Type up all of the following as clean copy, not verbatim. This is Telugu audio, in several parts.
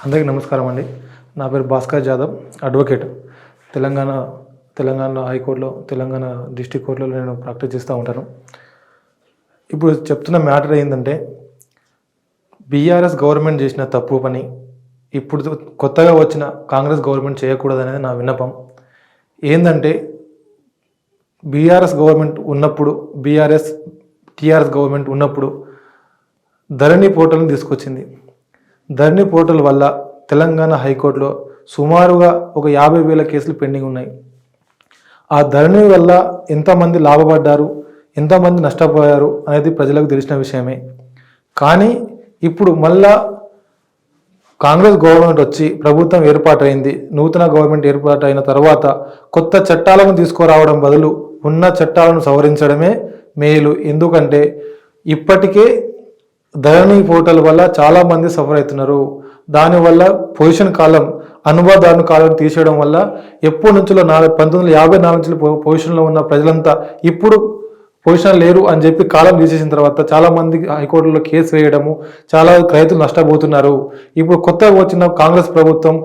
అందరికీ నమస్కారం అండి. నా పేరు భాస్కర్ జాదవ్, అడ్వకేట్. తెలంగాణ హైకోర్టులో, తెలంగాణ డిస్ట్రిక్ట్ కోర్టులో నేను ప్రాక్టీస్ చేస్తూ ఉంటాను. ఇప్పుడు చెప్తున్న మ్యాటర్ ఏంటంటే, బీఆర్ఎస్ గవర్నమెంట్ చేసిన తప్పు పని ఇప్పుడు కొత్తగా వచ్చిన కాంగ్రెస్ గవర్నమెంట్ చేయకూడదనేది నా విన్నపం. ఏంటంటే, బీఆర్ఎస్ గవర్నమెంట్ ఉన్నప్పుడు, టీఆర్ఎస్ గవర్నమెంట్ ఉన్నప్పుడు ధరణి పోర్టల్ని తీసుకొచ్చింది. ధరణి పోర్టల్ వల్ల తెలంగాణ హైకోర్టులో సుమారుగా ఒక 50,000 కేసులు పెండింగ్ ఉన్నాయి. ఆ ధరణి వల్ల ఎంతమంది లాభపడ్డారు, ఎంతమంది నష్టపోయారు అనేది ప్రజలకు తెలిసిన విషయమే. కానీ ఇప్పుడు మళ్ళా కాంగ్రెస్ గవర్నమెంట్ వచ్చి ప్రభుత్వం ఏర్పాటైంది. నూతన గవర్నమెంట్ ఏర్పాటైన తర్వాత కొత్త చట్టాలను తీసుకురావడం బదులు ఉన్న చట్టాలను సవరించడమే మేలు. ఎందుకంటే ఇప్పటికే ధరణి పోర్టల్ వల్ల చాలామంది సఫర్ అవుతున్నారు. దానివల్ల పొజిషన్ కాలం, అనుభవదారుని కాలం తీసేయడం వల్ల ఎప్పటి నుంచో 1954 నుంచి పొజిషన్లో ఉన్న ప్రజలంతా ఇప్పుడు పొజిషన్ లేరు అని చెప్పి కాలం తీసేసిన తర్వాత చాలామంది హైకోర్టులో కేసు వేయడము, చాలా రైతులు నష్టపోతున్నారు. ఇప్పుడు కొత్తగా వచ్చిన కాంగ్రెస్ ప్రభుత్వం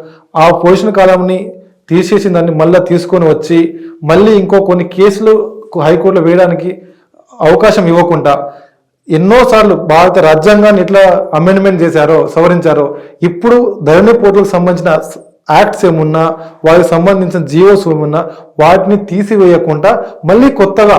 ఆ పొజిషన్ కాలంని తీసేసిన దాన్ని మళ్ళీ తీసుకొని వచ్చి మళ్ళీ ఇంకో కొన్ని కేసులు హైకోర్టులో వేయడానికి అవకాశం ఇవ్వకుండా ఎన్నోసార్లు భారత రాజ్యాంగాన్ని ఎట్లా అమెండ్మెంట్ చేశారో, సవరించారో, ఇప్పుడు ధరణి పోర్టల్కి సంబంధించిన యాక్ట్స్ ఏమున్నా, వాటికి సంబంధించిన జీవోస్ ఏమున్నా వాటిని తీసివేయకుండా మళ్ళీ కొత్తగా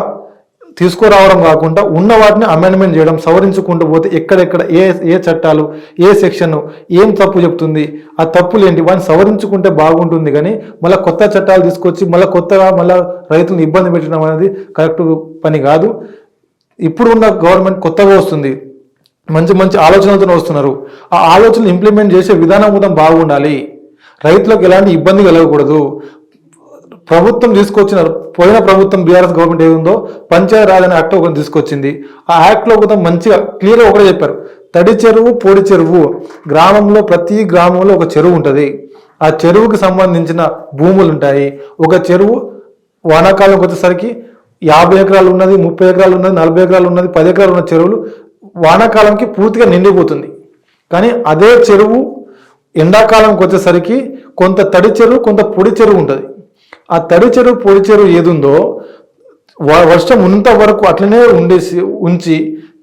తీసుకురావడం కాకుండా ఉన్న వాటిని అమెండ్మెంట్ చేయడం, సవరించుకుంటూ పోతే ఎక్కడెక్కడ ఏ చట్టాలు, ఏ సెక్షన్ ఏం తప్పు చెప్తుంది, ఆ తప్పులు ఏంటి, వాటిని సవరించుకుంటే బాగుంటుంది. కానీ మళ్ళీ కొత్త చట్టాలు తీసుకొచ్చి మళ్ళీ రైతులను ఇబ్బంది పెట్టడం అనేది కరెక్ట్ పని కాదు. ఇప్పుడు ఉన్న గవర్నమెంట్ కొత్తగా వస్తుంది, మంచి ఆలోచనలతో వస్తున్నారు. ఆ ఆలోచనలు ఇంప్లిమెంట్ చేసే విధానం కూడా బాగుండాలి. రైతులకు ఎలాంటి ఇబ్బంది కలగకూడదు. ప్రభుత్వం పోయిన ప్రభుత్వం బీఆర్ఎస్ గవర్నమెంట్ ఏముందో పంచాయతీ రాజ్ అనే యాక్ట్ ఒకటి తీసుకొచ్చింది. ఆ యాక్ట్లో కూడా మంచిగా క్లియర్గా ఒకటే చెప్పారు, తడి చెరువు, పొడి చెరువు. ప్రతి గ్రామంలో ఒక చెరువు ఉంటుంది. ఆ చెరువుకి సంబంధించిన భూములు ఉంటాయి. ఒక చెరువు వానాకాలంకి వచ్చేసరికి 50 ఎకరాలు ఉన్నది, 30 ఎకరాలు ఉన్నది, 40 ఎకరాలు ఉన్నది, 10 ఎకరాలు ఉన్న చెరువులు వానాకాలంకి పూర్తిగా నిండిపోతుంది. కానీ అదే చెరువు ఎండాకాలంకి వచ్చేసరికి కొంత తడి చెరువు, కొంత పొడి చెరువు ఉంటుంది. ఆ తడి చెరువు, పొడి చెరువు ఏదుందో వర్షం ఉన్నంత వరకు అట్లనే ఉంచి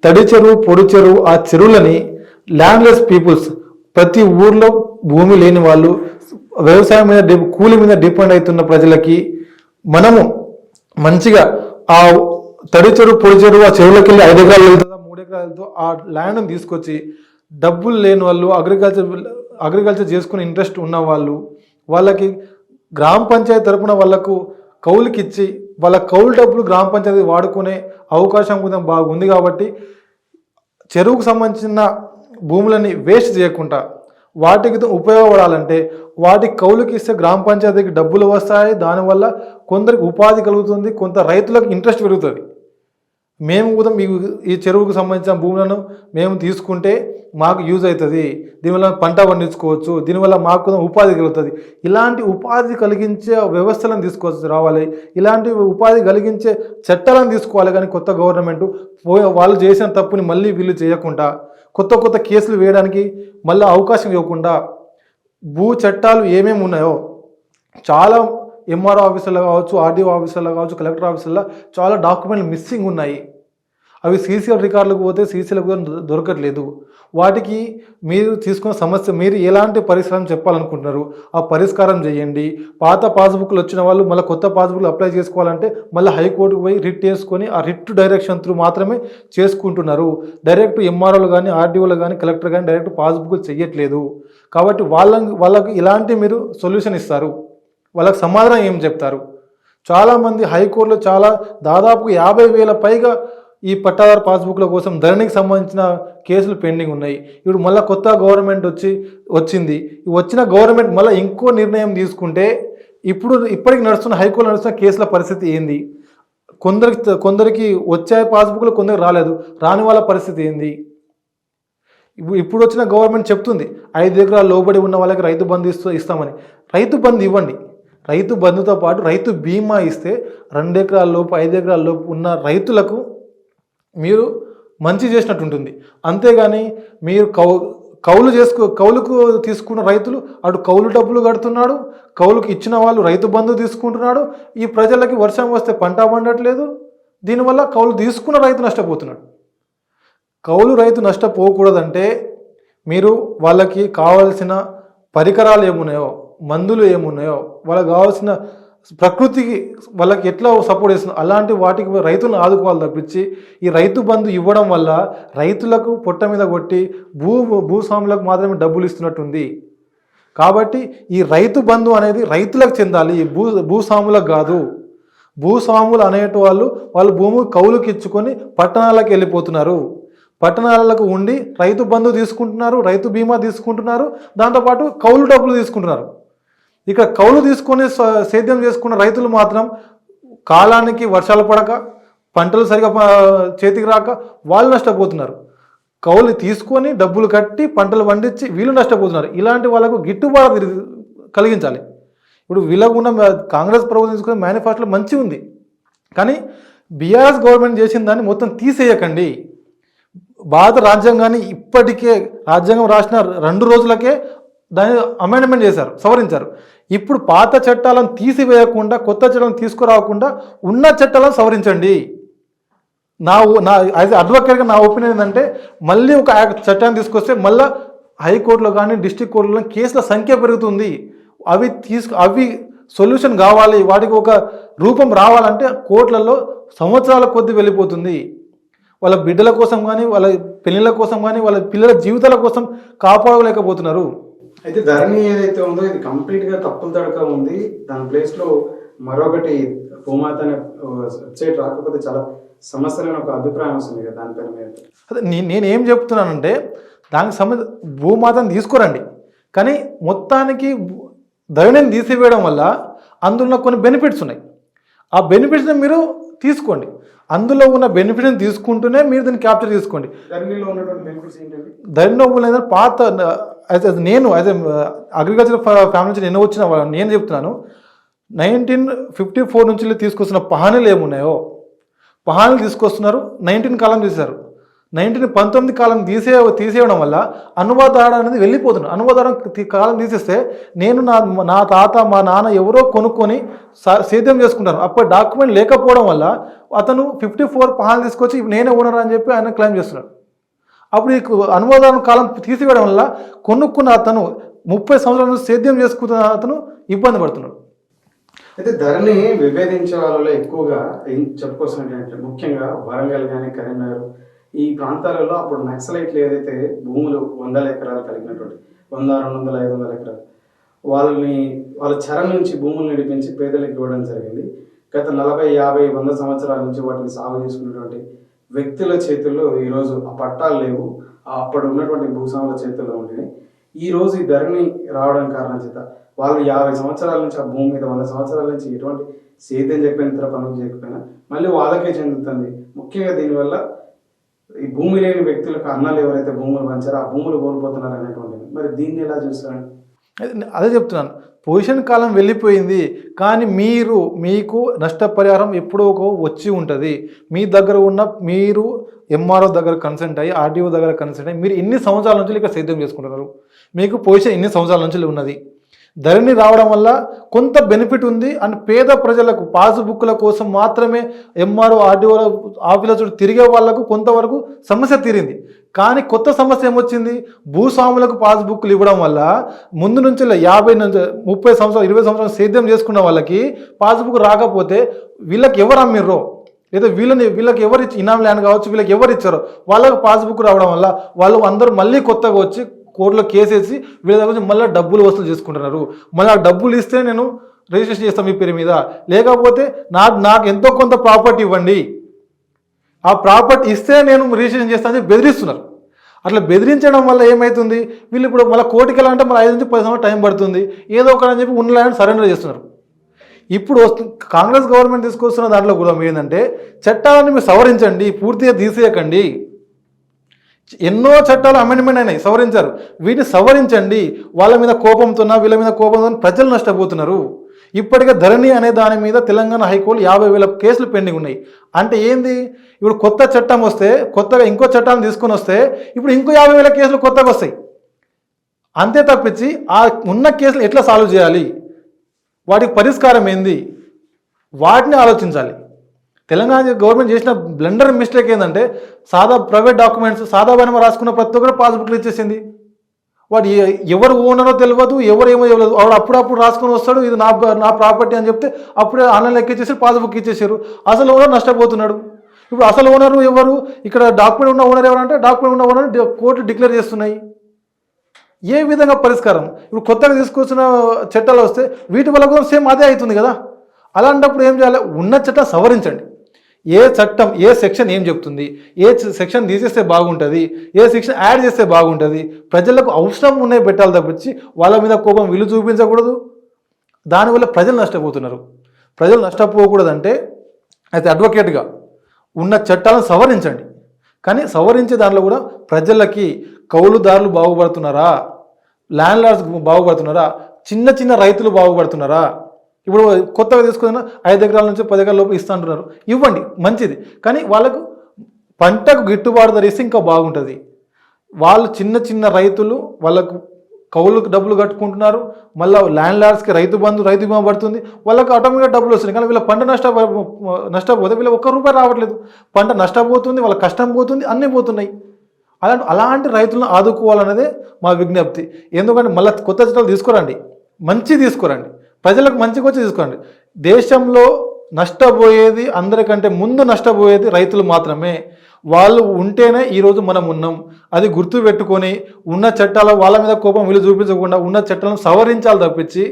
తడి చెరువు, పొడి చెరువు ఆ చెరువులని ల్యాండ్లెస్ పీపుల్స్, ప్రతి ఊర్లో భూమి లేని వాళ్ళు, వ్యవసాయం మీద కూలి మీద డిపెండ్ అవుతున్న ప్రజలకి మనము మంచిగా ఆ తడి చెరువు, పొడి చెరువు ఆ చెరువులోకి వెళ్ళి 5 ఎకరాలు వెళ్తుందా, 3 ఎకరాలు వెళ్తుందో ఆ ల్యాండ్ని తీసుకొచ్చి డబ్బులు లేని వాళ్ళు, అగ్రికల్చర్ చేసుకునే ఇంట్రెస్ట్ ఉన్న వాళ్ళకి గ్రామ పంచాయతీ తరపున వాళ్ళకు కౌలుకి ఇచ్చి వాళ్ళ కౌలు డబ్బులు గ్రామ పంచాయతీ వాడుకునే అవకాశం కూడా బాగుంది. కాబట్టి చెరువుకు సంబంధించిన భూములని వేస్ట్ చేయకుండా వాటికి ఉపయోగపడాలంటే వాటికి కౌలుకి ఇస్తే గ్రామ పంచాయతీకి డబ్బులు వస్తాయి. దానివల్ల కొందరికి ఉపాధి కలుగుతుంది, కొంత రైతులకు ఇంట్రెస్ట్ పెరుగుతుంది. మేము కూడా ఈ చెరువుకు సంబంధించిన భూములను మేము తీసుకుంటే మాకు యూజ్ అవుతుంది, దీనివల్ల పంట పండించుకోవచ్చు, దీనివల్ల మాకు కూడా ఉపాధి కలుగుతుంది. ఇలాంటి ఉపాధి కలిగించే వ్యవస్థలను తీసుకొచ్చి రావాలి, ఇలాంటి ఉపాధి కలిగించే చట్టాలను తీసుకోవాలి. కానీ కొత్త గవర్నమెంట్ వాళ్ళు చేసిన తప్పుని మళ్ళీ వీళ్ళు చేయకుండా కొత్త కేసులు వేయడానికి మళ్ళీ అవకాశం ఇవ్వకుండా భూ చట్టాలు ఏమేమి ఉన్నాయో చాలా ఎంఆర్ఓ ఆఫీసుల్లో కావచ్చు, ఆర్డీఓ ఆఫీసుల్లో కావచ్చు, కలెక్టర్ ఆఫీసుల్లో చాలా డాక్యుమెంట్లు మిస్సింగ్ ఉన్నాయి. అవి సీసీఎల్ రికార్డులకు పోతే సీసీలకు దొరకట్లేదు. వాటికి మీరు తీసుకున్న సమస్య, మీరు ఎలాంటి పరిష్కారం చెప్పాలనుకుంటున్నారు ఆ పరిష్కారం చేయండి. పాత పాస్బుక్లు వచ్చిన వాళ్ళు మళ్ళీ కొత్త పాస్బుక్లు అప్లై చేసుకోవాలంటే మళ్ళీ హైకోర్టుకు పోయి రిట్ వేసుకొని ఆ రిట్ డైరెక్షన్ త్రూ మాత్రమే చేసుకుంటున్నారు. డైరెక్ట్ ఎంఆర్ఓలు కానీ, ఆర్డీఓలు కానీ, కలెక్టర్ కానీ డైరెక్ట్ పాస్బుక్లు చేయట్లేదు. కాబట్టి వాళ్ళకి ఇలాంటి మీరు సొల్యూషన్ ఇస్తారు, వాళ్ళకి సమాధానం ఏం చెప్తారు? చాలామంది హైకోర్టులో దాదాపు 50,000 పైగా ఈ పట్టాదారు పాస్బుక్ల కోసం ధరణికి సంబంధించిన కేసులు పెండింగ్ ఉన్నాయి. ఇప్పుడు మళ్ళీ కొత్త గవర్నమెంట్ వచ్చింది. వచ్చిన గవర్నమెంట్ మళ్ళీ ఇంకో నిర్ణయం తీసుకుంటే ఇప్పటికి హైకోర్టులో నడుస్తున్న కేసుల పరిస్థితి ఏంది? కొందరికి వచ్చాయి పాస్బుక్లు, కొందరికి రాలేదు. రాని వాళ్ళ పరిస్థితి ఏంది? ఇప్పుడు వచ్చిన గవర్నమెంట్ చెప్తుంది 5 ఎకరాల లోబడి ఉన్న వాళ్ళకి రైతు బంధు ఇస్తామని. రైతు బంధు ఇవ్వండి. రైతు బంధుతో పాటు రైతు బీమా ఇస్తే 2 ఎకరాల లోపు, 5 ఎకరాల లోపు ఉన్న రైతులకు మీరు మంచి చేసినట్టు ఉంటుంది. అంతేగాని మీరు కౌలుకు తీసుకున్న రైతులు అటు కౌలు డబ్బులు కడుతున్నాడు, కౌలుకు ఇచ్చిన వాళ్ళు రైతు బంధు తీసుకుంటున్నాడు. ఈ ప్రజలకి వర్షం వస్తే పంట పండట్లేదు. దీనివల్ల కౌలు తీసుకున్న రైతు నష్టపోతున్నాడు. కౌలు రైతు నష్టపోకూడదంటే మీరు వాళ్ళకి కావాల్సిన పరికరాలు ఏమున్నాయో, మందులు ఏమున్నాయో, వాళ్ళకి కావాల్సిన ప్రకృతికి వాళ్ళకి ఎట్లా సపోర్ట్ చేస్తుందో అలాంటి వాటికి రైతులను ఆదుకోవాలి తప్పించి ఈ రైతు బంధు ఇవ్వడం వల్ల రైతులకు పొట్ట మీద కొట్టి భూస్వాములకు మాత్రమే డబ్బులు ఇస్తున్నట్టుంది. కాబట్టి ఈ రైతు బంధు అనేది రైతులకు చెందాలి, భూస్వాములకు కాదు. భూస్వాములు అనేటి వాళ్ళు భూమి కౌలుకి ఇచ్చుకొని పట్టణాలకు వెళ్ళిపోతున్నారు. పట్టణాలకు ఉండి రైతు బంధు తీసుకుంటున్నారు, రైతు బీమా తీసుకుంటున్నారు, దాంతోపాటు కౌలు డబ్బులు తీసుకుంటున్నారు. ఇక కౌలు తీసుకొని సేద్యం చేసుకున్న రైతులు మాత్రం కాలానికి వర్షాలు పడక, పంటలు సరిగా చేతికి రాక వాళ్ళు నష్టపోతున్నారు. కౌలు తీసుకొని డబ్బులు కట్టి పంటలు పండించి వీళ్ళు నష్టపోతున్నారు. ఇలాంటి వాళ్ళకు గిట్టుబాటు కలిగించాలి. ఇప్పుడు వీళ్ళకు ఉన్న కాంగ్రెస్ ప్రభుత్వం తీసుకునే మేనిఫెస్టోలో మంచి ఉంది, కానీ బీఆర్ఎస్ గవర్నమెంట్ చేసిన దాన్ని మొత్తం తీసేయకండి. భారత రాజ్యాంగాన్ని ఇప్పటికే రాజ్యాంగం రాసిన 2 రోజులకే దాన్ని అమెండ్మెంట్ చేశారు, సవరించారు. ఇప్పుడు పాత చట్టాలను తీసివేయకుండా కొత్త చట్టాలను తీసుకురాకుండా ఉన్న చట్టాలను సవరించండి. నా యాజ్ అడ్వకేట్గా నా ఒపీనియన్ ఏంటంటే మళ్ళీ ఒక చట్టాన్ని తీసుకొస్తే మళ్ళీ హైకోర్టులో కానీ డిస్ట్రిక్ట్ కోర్టులో కేసుల సంఖ్య పెరుగుతుంది. అవి సొల్యూషన్ కావాలి, వాటికి ఒక రూపం రావాలంటే కోర్టులలో సంవత్సరాల కొద్దీ వెళ్ళిపోతుంది. వాళ్ళ బిడ్డల కోసం కానీ, వాళ్ళ పెళ్ళిళ్ళ కోసం కానీ, వాళ్ళ పిల్లల జీవితాల కోసం కాపాడలేకపోతున్నారు. అయితే ధరణి ఏదైతే ఉందో ఇది కంప్లీట్గా తప్పులు తడక ఉంది. దాని ప్లేస్లో మరొకటి భూమాత అనే వెబ్సైట్ రాకపోతే చాలా సమస్యలను ఒక అభిప్రాయం వస్తుంది కదా దానిపైన మీద. అదే నేనేం చెప్తున్నానంటే దానికి సంబంధించి భూమాతను తీసుకురండి, కానీ మొత్తానికి ధరణిని తీసివేయడం వల్ల అందులో కొన్ని బెనిఫిట్స్ ఉన్నాయి. ఆ బెనిఫిట్స్ని మీరు తీసుకోండి. అందులో ఉన్న బెనిఫిట్ని తీసుకుంటూనే మీరు దీన్ని క్యాప్చర్ చేసుకోండి. ధరణిలో ఉన్నటువంటి బెనిఫిట్స్ ఏంటంటే ధరణిలో ఉన్న పాత నేను యాజ్ అగ్రికల్చర్ ఫ్యామిలీ నుంచి నేను వచ్చిన నేను చెప్తున్నాను. 1954 నుంచి తీసుకొస్తున్న పహానీలు ఏమున్నాయో పహానీలు తీసుకొస్తున్నారు. 19 కాలం తీశారు. 1919 కాలం తీసేయడం వల్ల అనువాదాడం అనేది వెళ్ళిపోతున్నారు. అనువాదాడం కాలం తీసేస్తే నేను నా తాత మా నాన్న ఎవరో కొనుక్కొని సేద్యం చేసుకుంటారు. అప్పుడు డాక్యుమెంట్ లేకపోవడం వల్ల అతను 54 పహానీలు తీసుకొచ్చి నేనే ఓనర్ అని చెప్పి ఆయన క్లెయిమ్ చేస్తున్నాడు. అప్పుడు ఈ అనువాదం కాలం తీసివేయడం వల్ల కొనుక్కున్న అతను 30 సంవత్సరాల నుంచి సేద్యం చేసుకున్న అతను ఇబ్బంది పడుతున్నాడు. అయితే ధరణి విభేదించే వాళ్ళలో ఎక్కువగా ఏం చెప్పుకోవాల్సిన ముఖ్యంగా వరంగల్ కానీ కరీంనగర్ ఈ ప్రాంతాలలో అప్పుడు నక్సలైట్లు ఏదైతే భూములు 100 ఎకరాలు కలిగినటువంటి 100, 200, 500 ఎకరాలు వాళ్ళ చెర నుంచి భూములు నడిపించి పేదలకు ఇవ్వడం జరిగింది. గత 40, 50, 100 సంవత్సరాల నుంచి వాటిని సాగు చేసుకున్నటువంటి వ్యక్తుల చేతుల్లో ఈరోజు ఆ పట్టాలు లేవు. అప్పుడు ఉన్నటువంటి భూస్వాముల చేతుల్లో ఉండినాయి. ఈ రోజు ఈ ధరణి రావడం కారణం చేత వాళ్ళు 50 సంవత్సరాల నుంచి ఆ భూమి మీద 100 సంవత్సరాల నుంచి ఎటువంటి సేద్యం చెప్పిన ఇతర పనులు చేయకపోయినా మళ్ళీ వాళ్ళకే చెందుతుంది. ముఖ్యంగా దీనివల్ల ఈ భూమి లేని వ్యక్తులకు అన్నలు ఎవరైతే భూములు పంచారో ఆ భూములు కోల్పోతున్నారు అనేటువంటి, మరి దీన్ని ఎలా చూస్తారండి? అదే చెప్తున్నాను, పొజిషన్ కాలం వెళ్ళిపోయింది, కానీ మీకు నష్టపరిహారం ఎప్పుడో వచ్చి ఉంటుంది. మీ దగ్గర ఉన్న మీరు ఎంఆర్ఓ దగ్గర కన్సల్ట్ అయ్యి ఆర్డీఓ దగ్గర కన్సల్ట్ అయ్యి మీరు ఎన్ని సంవత్సరాల నుంచి ఇక్కడ సేద్యం చేసుకుంటున్నారు, మీకు పొజిషన్ ఎన్ని సంవత్సరాల నుంచి ఉన్నది. ధరణి రావడం వల్ల కొంత బెనిఫిట్ ఉంది. అండ్ పేద ప్రజలకు పాస్బుక్ల కోసం మాత్రమే ఎంఆర్ఓ ఆర్డీఓ ఆఫీసుల చుట్టూ తిరిగే వాళ్లకు కొంతవరకు సమస్య తీరింది. కానీ కొత్త సమస్య ఏమొచ్చింది, భూస్వాములకు పాస్బుక్లు ఇవ్వడం వల్ల ముందు నుంచి 50 నుంచి 30 సంవత్సరాలు 20 సంవత్సరాలు సేద్యం చేసుకున్న వాళ్ళకి పాస్బుక్ రాకపోతే వీళ్ళకి ఎవరు అమ్మిర్రో లేదా వీళ్ళకి ఎవరు ఇచ్చి ఇనాం ల్యాండ్ కావచ్చు వీళ్ళకి ఎవరు ఇచ్చారో వాళ్ళకి పాస్బుక్ రావడం వల్ల వాళ్ళు అందరూ మళ్ళీ కొత్తగా వచ్చి కోర్టులో కేసేసి వీళ్ళ దగ్గర నుంచి మళ్ళీ డబ్బులు వసూలు చేసుకుంటున్నారు. మళ్ళీ ఆ డబ్బులు ఇస్తే నేను రిజిస్ట్రేషన్ చేస్తాను మీ పేరు మీద, లేకపోతే నాకు ఎంతో కొంత ప్రాపర్టీ ఇవ్వండి, ఆ ప్రాపర్టీ ఇస్తే నేను రిజిస్ట్రేషన్ చేస్తానని బెదిరిస్తున్నారు. అట్లా బెదిరించడం వల్ల ఏమవుతుంది, వీళ్ళు ఇప్పుడు మళ్ళీ కోర్టుకి వెళ్ళాలంటే మళ్ళీ 5 నుంచి 10 సంవత్సరాలు టైం పడుతుంది. ఏదో ఒకటి చెప్పి ఉన్న ల్యాండ్ సరెండర్ చేస్తున్నారు. ఇప్పుడు కాంగ్రెస్ గవర్నమెంట్ తీసుకొస్తున్న దాంట్లో కూడా ఏంటంటే చట్టాలను మీరు సవరించండి, పూర్తిగా తీసేయకండి. ఎన్నో చట్టాలు అమెండ్మెంట్ అయినాయి, సవరించారు. వీటిని సవరించండి. వాళ్ళ మీద కోపంతో వీళ్ళ మీద కోపంతో ప్రజలు నష్టపోతున్నారు. ఇప్పటికే ధరణి అనే దాని మీద తెలంగాణ హైకోర్టు 50,000 కేసులు పెండింగ్ ఉన్నాయి. అంటే ఏంది, ఇప్పుడు కొత్త చట్టం వస్తే కొత్తగా ఇంకో చట్టాన్ని తీసుకొని వస్తే ఇప్పుడు ఇంకో 50,000 కేసులు కొత్తగా వస్తాయి. అంతే తప్పించి ఆ ఉన్న కేసులు ఎట్లా సాల్వ్ చేయాలి, వాటికి పరిష్కారం ఏంది, వాటిని ఆలోచించాలి. తెలంగాణ గవర్నమెంట్ చేసిన బ్లండర్ మిస్టేక్ ఏంటంటే సాదా ప్రైవేట్ డాక్యుమెంట్స్ సాదా బైనమా రాసుకున్న ప్రతి ఒక్కరు పాస్బుక్లు ఇచ్చేసింది. వాడు ఎవరు ఓనరో తెలియదు, ఎవరు ఏమో తెలియదు. వాడు అప్పుడప్పుడు రాసుకొని వస్తాడు, ఇది నా ప్రాపర్టీ అని చెప్తే అప్పుడే ఆన్లైన్లో ఎక్కిచ్చేసి పాస్బుక్ ఇచ్చేసారు. అసలు ఓనర్ నష్టపోతున్నాడు. ఇప్పుడు అసలు ఓనరు ఎవరు, ఇక్కడ డాక్యుమెంట్ ఉన్న ఓనర్ ఎవరంటే డాక్యుమెంట్ ఉన్న ఓనర్ కోర్టు డిక్లేర్ చేస్తున్నాయి. ఏ విధంగా పరిష్కారం? ఇప్పుడు కొత్తగా తీసుకొచ్చిన చట్టాలు వస్తే వీటి వల్ల కూడా సేమ్ అదే అవుతుంది కదా. అలాంటప్పుడు ఏం చేయాలి? ఉన్న చట్టం సవరించండి. ఏ చట్టం ఏ సెక్షన్ ఏం చెప్తుంది, ఏ సెక్షన్ తీసేస్తే బాగుంటుంది, ఏ సెక్షన్ యాడ్ చేస్తే బాగుంటుంది, ప్రజలకు అవసరం ఉన్నాయి పెట్టాలి తప్పించి వాళ్ళ మీద కోపం వీళ్ళు చూపించకూడదు. దానివల్ల ప్రజలు నష్టపోతున్నారు. ప్రజలు నష్టపోకూడదంటే అయితే అడ్వకేట్గా ఉన్న చట్టాలను సవరించండి. కానీ సవరించే దాంట్లో కూడా ప్రజలకి కౌలుదారులు బాగుపడుతున్నారా, ల్యాండ్ లార్డ్స్ బాగుపడుతున్నారా, చిన్న చిన్న రైతులు బాగుపడుతున్నారా? ఇప్పుడు కొత్తగా తీసుకున్న 5 ఎకరాల నుంచి 10 ఎకరాల లోపు ఇస్తా అంటున్నారు, ఇవ్వండి మంచిది. కానీ వాళ్ళకు పంటకు గిట్టుబాటు ధర ఇస్తే ఇంకా బాగుంటుంది. వాళ్ళు చిన్న చిన్న రైతులు వాళ్ళకు కౌలుకు డబ్బులు కట్టుకుంటున్నారు, మళ్ళీ ల్యాండ్ లార్డ్స్కి రైతు బీమా పడుతుంది, వాళ్ళకి ఆటోమేటిక్గా డబ్బులు వస్తున్నాయి. కానీ వీళ్ళ పంట నష్టపోతే వీళ్ళ ₹1 రావట్లేదు. పంట నష్టపోతుంది, వాళ్ళ కష్టం పోతుంది, అన్నీ పోతున్నాయి. అలాంటి రైతులను ఆదుకోవాలనేదే మా విజ్ఞప్తి. ఎందుకంటే మళ్ళీ కొత్త చట్టాలు తీసుకురండి, మంచి తీసుకురండి, ప్రజలకు మంచిగా వచ్చి తీసుకోండి. దేశంలో నష్టపోయేది అందరికంటే ముందు నష్టపోయేది రైతులు మాత్రమే. వాళ్ళు ఉంటేనే ఈరోజు మనం ఉన్నాం. అది గుర్తు పెట్టుకొని ఉన్న చట్టాల వాళ్ళ మీద కోపం వీళ్ళు చూపించకుండా ఉన్న చట్టాలను సవరించాలి తప్పించి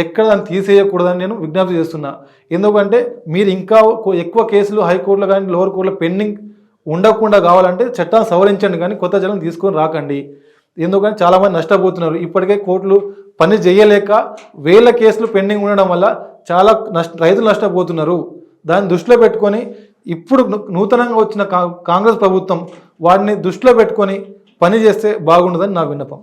ఎక్కడ దాన్ని తీసేయకూడదని నేను విజ్ఞప్తి చేస్తున్నా. ఎందుకంటే మీరు ఇంకా ఎక్కువ కేసులు హైకోర్టులో కానీ లోవర్ కోర్టులో పెండింగ్ ఉండకుండా కావాలంటే చట్టాన్ని సవరించండి, కానీ కొత్త చట్టాలను తీసుకొని రాకండి. ఎందుకంటే చాలామంది నష్టపోతున్నారు. ఇప్పటికే కోర్టులు పని చేయలేక వేల కేసులు పెండింగ్ ఉండడం వల్ల చాలా రైతులు నష్టపోతున్నారు. దాన్ని దృష్టిలో పెట్టుకొని ఇప్పుడు నూతనంగా వచ్చిన కాంగ్రెస్ ప్రభుత్వం వాటిని దృష్టిలో పెట్టుకొని పని చేస్తే బాగుంటుందని నా విన్నపం.